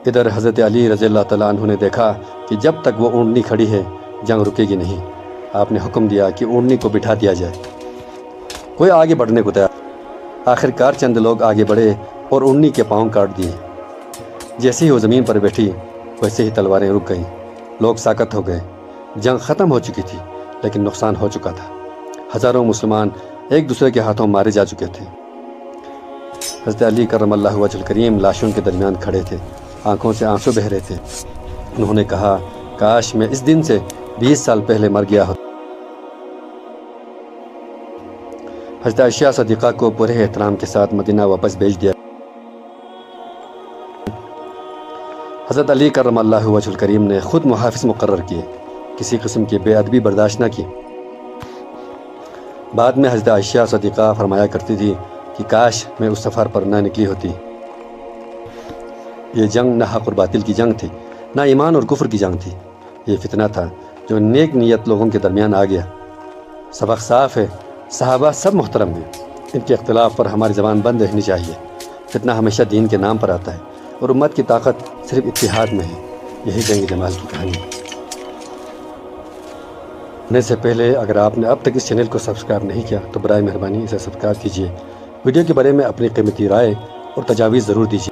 ادھر حضرت علی رضی اللہ تعالیٰ عنہ نے دیکھا کہ جب تک وہ اونٹنی کھڑی ہے جنگ رکے گی نہیں۔ آپ نے حکم دیا کہ اونٹنی کو بٹھا دیا جائے۔ کوئی آگے بڑھنے کو تیار۔ آخر کار چند لوگ آگے بڑھے اور اونٹنی کے پاؤں کاٹ دیے۔ جیسے ہی وہ زمین پر بیٹھی ویسے ہی تلواریں رک گئیں، لوگ ساکت ہو گئے۔ جنگ ختم ہو چکی تھی لیکن نقصان ہو چکا تھا۔ ہزاروں مسلمان ایک دوسرے کے ہاتھوں مارے جا چکے تھے۔ حضرت علی کرم اللہ وجہ الکریم لاشوں کے درمیان کھڑے تھے، آنکھوں سے آنسو بہہ رہے تھے۔ انہوں نے کہا، کاش میں اس دن سے 20 سال پہلے مر گیا ہوتا۔ حضرت عائشہ صدیقہ کو پورے احترام کے ساتھ مدینہ واپس بھیج دیا۔ حضرت علی کرم اللہ وجہ الکریم نے خود محافظ مقرر کیے، کسی قسم کی بے ادبی برداشت نہ کی۔ بعد میں حضرت عائشہ صدیقہ فرمایا کرتی تھی کہ کاش میں اس سفر پر نہ نکلی ہوتی۔ یہ جنگ نہ حق اور باطل کی جنگ تھی، نہ ایمان اور کفر کی جنگ تھی۔ یہ فتنہ تھا جو نیک نیت لوگوں کے درمیان آ گیا۔ سبق صاف ہے، صحابہ سب محترم ہیں، ان کے اختلاف پر ہماری زبان بند رہنی چاہیے۔ فتنہ ہمیشہ دین کے نام پر آتا ہے اور امت کی طاقت صرف اتحاد میں ہے۔ یہی جنگ جمال کی کہانی ہے۔ ہونے سے پہلے اگر آپ نے اب تک اس چینل کو سبسکرائب نہیں کیا تو برائے مہربانی اسے سبسکرائب کیجیے۔ ویڈیو کے بارے میں اپنی قیمتی رائے اور تجاویز ضرور دیجیے۔